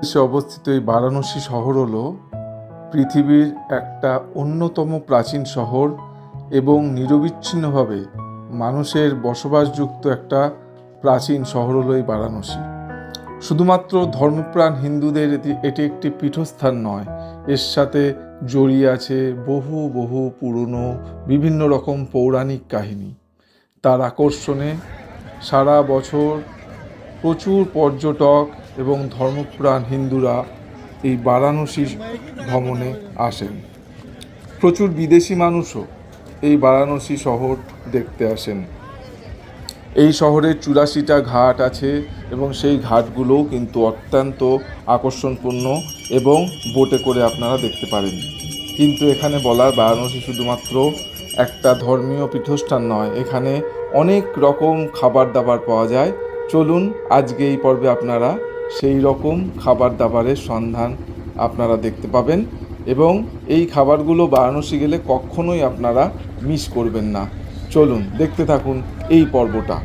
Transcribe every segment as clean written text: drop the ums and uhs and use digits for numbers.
দেশে অবস্থিত এই বারাণসী শহর হলো পৃথিবীর একটা অন্যতম প্রাচীন শহর এবং নিরবিচ্ছিন্নভাবে মানুষের বসবাসযুক্ত একটা প্রাচীন শহর হলো এই বারাণসী। শুধুমাত্র ধর্মপ্রাণ হিন্দুদের এটি একটি পীঠস্থান নয়, এর সাথে জড়িয়ে আছে বহু বহু পুরনো বিভিন্ন রকম পৌরাণিক কাহিনী। তার আকর্ষণে সারা বছর প্রচুর পর্যটক এবং ধর্মপ্রাণ হিন্দুরা এই বারাণসী ভ্রমণে আসেন। প্রচুর বিদেশি মানুষও এই বারাণসী শহর দেখতে আসেন। এই শহরে 84টা ঘাট আছে এবং সেই ঘাটগুলোও কিন্তু অত্যন্ত আকর্ষণপূর্ণ এবং বোটে করে আপনারা দেখতে পারেন। কিন্তু এখানে বলার বারাণসী শুধুমাত্র একটা ধর্মীয় পীঠস্থান নয়, এখানে অনেক রকম খাবার দাবার পাওয়া যায়। চলুন আজকে এই পর্বে আপনারা সেই রকম খাবার দাবারের সন্ধান আপনারা দেখতে পাবেন এবং এই খাবারগুলো বারাণসী গেলে কখনোই আপনারা মিস করবেন না। চলুন দেখতে থাকুন এই পর্বটা।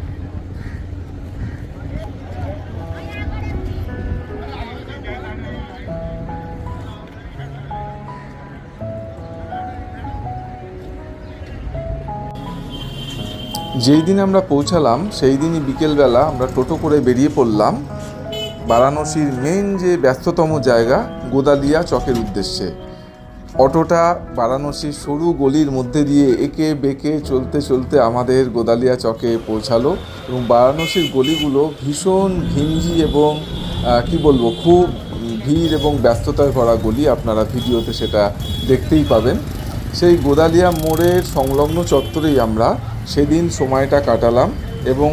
যেই দিন আমরা পৌঁছালাম সেই দিনই বিকেলবেলা আমরা টোটো করে বেরিয়ে পড়লাম বারাণসীর মেন যে ব্যস্ততম জায়গা গোদালিয়া চকের উদ্দেশ্যে। অটোটা বারাণসীর সরু গলির মধ্যে দিয়ে এঁকে বেঁকে চলতে চলতে আমাদের গোদালিয়া চকে পৌঁছালো এবং বারাণসীর গলিগুলো ভীষণ ঘিঞ্জি এবং খুব ভিড় এবং ব্যস্ততায় ভরা গলি। আপনারা ভিডিওতে সেটা দেখতেই পাবেন। সেই গোদালিয়া মোড়ের সংলগ্ন চত্বরেই আমরা সেদিন সময়টা কাটালাম এবং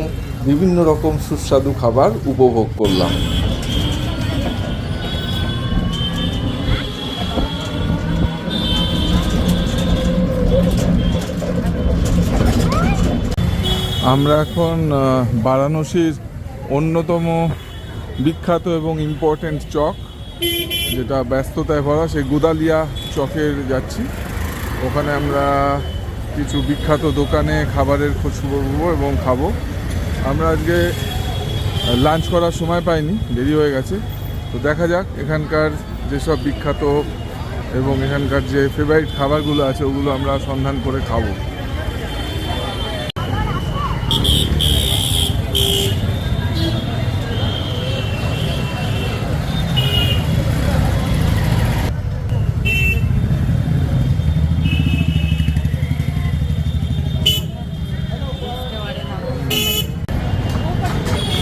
বিভিন্ন রকম সুস্বাদু খাবার উপভোগ করলাম। আমরা এখন বারাণসীর অন্যতম বিখ্যাত এবং ইম্পর্ট্যান্ট চক, যেটা ব্যস্ততায় ভরা, সেই গোদালিয়া চকে যাচ্ছি। ওখানে আমরা কিছু বিখ্যাত দোকানে খাবারের খোঁজ করবো এবং খাবো। আমরা আজকে লাঞ্চ করার সময় পাইনি, দেরি হয়ে গেছে। তো দেখা যাক এখানকার যেসব বিখ্যাত এবং এখানকার যে ফেভারিট খাবারগুলো আছে ওগুলো আমরা সন্ধান করে খাবো।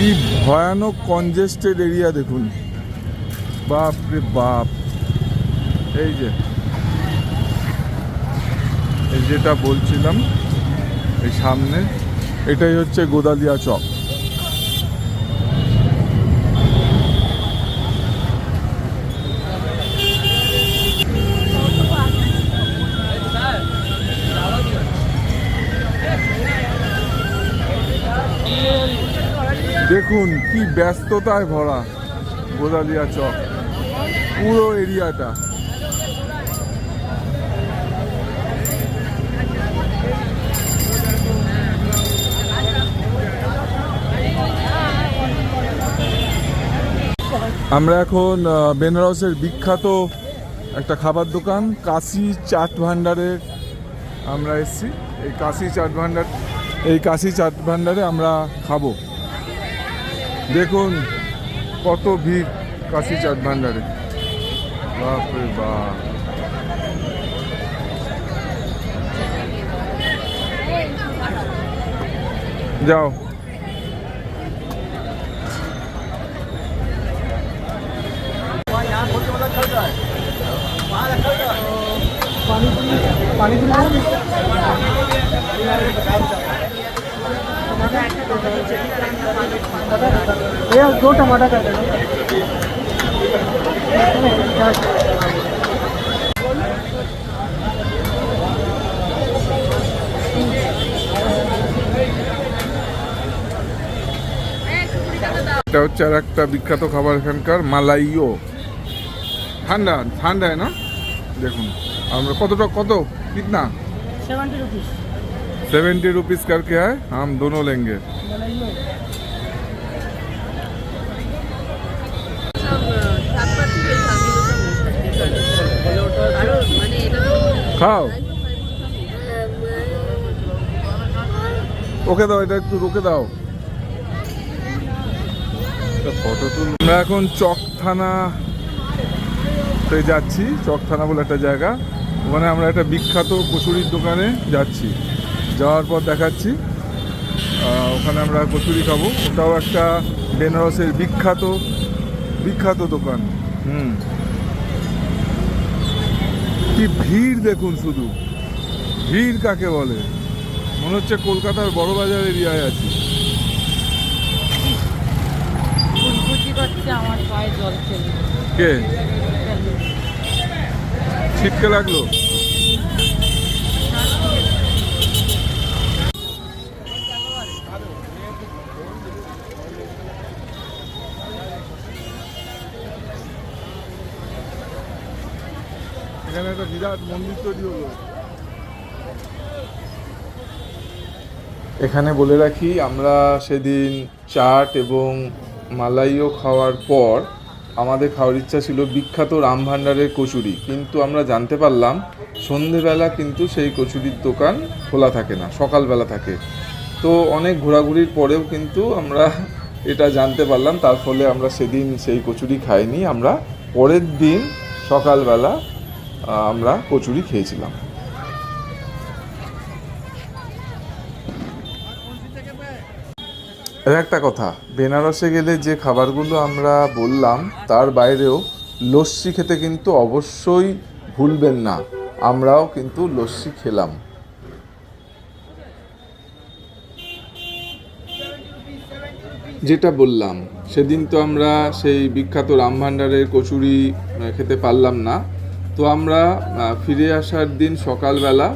কি ভয়ানক কনজেস্টেড এরিয়া দেখুন, বাপ রে বাপ। এই যেটা বলছিলাম, এই সামনে এটাই হচ্ছে গোদালিয়া চক। দেখুন কি ব্যস্ততায় ভরা গোদালিয়া চক, পুরো এরিয়াটা। আমরা এখন বেনারসের বিখ্যাত একটা খাবার দোকান কাশি চাট ভান্ডারে আমরা এসেছি। এই কাশি চাট ভান্ডারে আমরা খাবো। দেখুন কত ভিড় কাশি চাট ভান্ডারে, বাপরে বাপ। যাও दो टमाटर कर देना। এটা হচ্ছে আর একটা বিখ্যাত খাবার এখানকার, মালাইও। ঠান্ডা ঠান্ডা है ना। দেখুন আমরা কত कितना 70 रुपीस 70 रुपीस करके है, हम दोनों लेंगे। सब খাও, ওকে দাও, এটা একটু রোকে দাও। ফটো তুল। আমরা এখন চক থানাতে যাচ্ছি। চক থানা বলে একটা জায়গা, ওখানে আমরা একটা বিখ্যাত কচুরির দোকানে যাচ্ছি। যাওয়ার পর দেখাচ্ছি, ওখানে আমরা কচুরি খাবো। ওটাও একটা বেনারসের বিখ্যাত দোকান। কি ভিড় দেখুন, শুধু ভিড় কাকে বলে, মনে হচ্ছে কলকাতার বড়বাজার এরিয়ায় আছি। আমার পায়ে জল খেলে কে ছিটকে লাগলো? এখানে একটা বিরাট মন্দির তৈরি হলো। এখানে বলে রাখি, আমরা সেদিন চাট এবং মালাইও খাওয়ার পর আমাদের খাওয়ার ইচ্ছা ছিল বিখ্যাত রামভান্ডারের কচুরি, কিন্তু আমরা জানতে পারলাম সন্ধেবেলা কিন্তু সেই কচুরির দোকান খোলা থাকে না, সকালবেলা থাকে। তো অনেক ঘোরাঘুরির পরেও কিন্তু আমরা এটা জানতে পারলাম, তার ফলে আমরা সেদিন সেই কচুরি খাইনি। আমরা পরের দিন সকালবেলা আমরা কচুরি খেয়েছিলাম। আর একটা কথা, বেনারসে গেলে যে খাবারগুলো আমরা বললাম তার বাইরেও লস্যি খেতে কিন্তু অবশ্যই ভুলবেন না। আমরাও কিন্তু লস্যি খেলাম। যেটা বললাম, সেদিন তো আমরা সেই বিখ্যাত রামভান্ডারের কচুরি খেতে পারলাম না। তো আমরা ফিরে আসার দিন সকালবেলা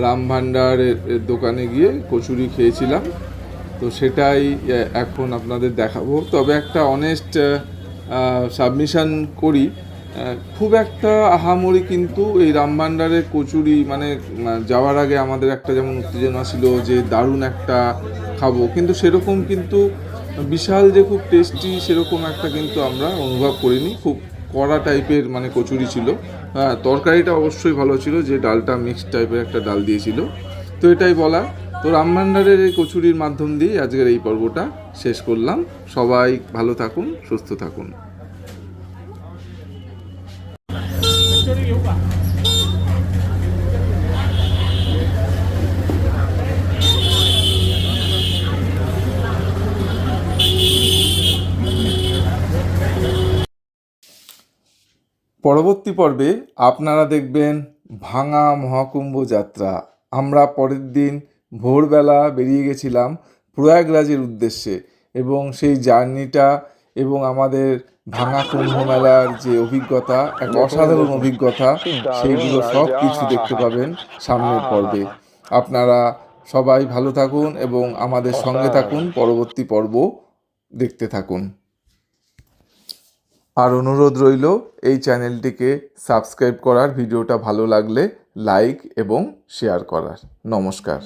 রামভান্ডারের দোকানে গিয়ে কচুরি খেয়েছিলাম। তো সেটাই এখন আপনাদের দেখাবো। তবে একটা অনেস্ট সাবমিশন করি, খুব একটা আহামরি কিন্তু এই রামভান্ডারের কচুরি মানে যাওয়ার আগে আমাদের একটা যেমন উত্তেজনা ছিল যে দারুণ একটা খাবো, কিন্তু সেরকম কিন্তু বিশাল যে খুব টেস্টি সেরকম একটা কিন্তু আমরা অনুভব করিনি। খুব কড়া টাইপের মানে কচুরি ছিল। তরকারিটা অবশ্যই ভালো ছিল, যে ডালটা মিক্সড টাইপের একটা ডাল দিয়েছিল। তো এটাই বলা। তো রামভান্ডারের এই কচুরির মাধ্যম দিয়ে আজকের এই পর্বটা শেষ করলাম। সবাই ভালো থাকুন, সুস্থ থাকুন। পরবর্তী পর্বে আপনারা দেখবেন ভাঙা মহাকুম্ভ যাত্রা। আমরা পরের দিন ভোরবেলা বেরিয়ে গেছিলাম প্রয়াগরাজের উদ্দেশ্যে, এবং সেই জার্নিটা এবং আমাদের ভাঙা কুম্ভ মেলার যে অভিজ্ঞতা, এক অসাধারণ অভিজ্ঞতা, সেইগুলো সব কিছু দেখতে পাবেন সামনের পর্বে। আপনারা সবাই ভালো থাকুন এবং আমাদের সঙ্গে থাকুন, পরবর্তী পর্ব দেখতে থাকুন। আর অনুরোধ রইল এই চ্যানেলটিকে সাবস্ক্রাইব করার, ভিডিওটা ভালো লাগলে লাইক এবং শেয়ার করার। নমস্কার।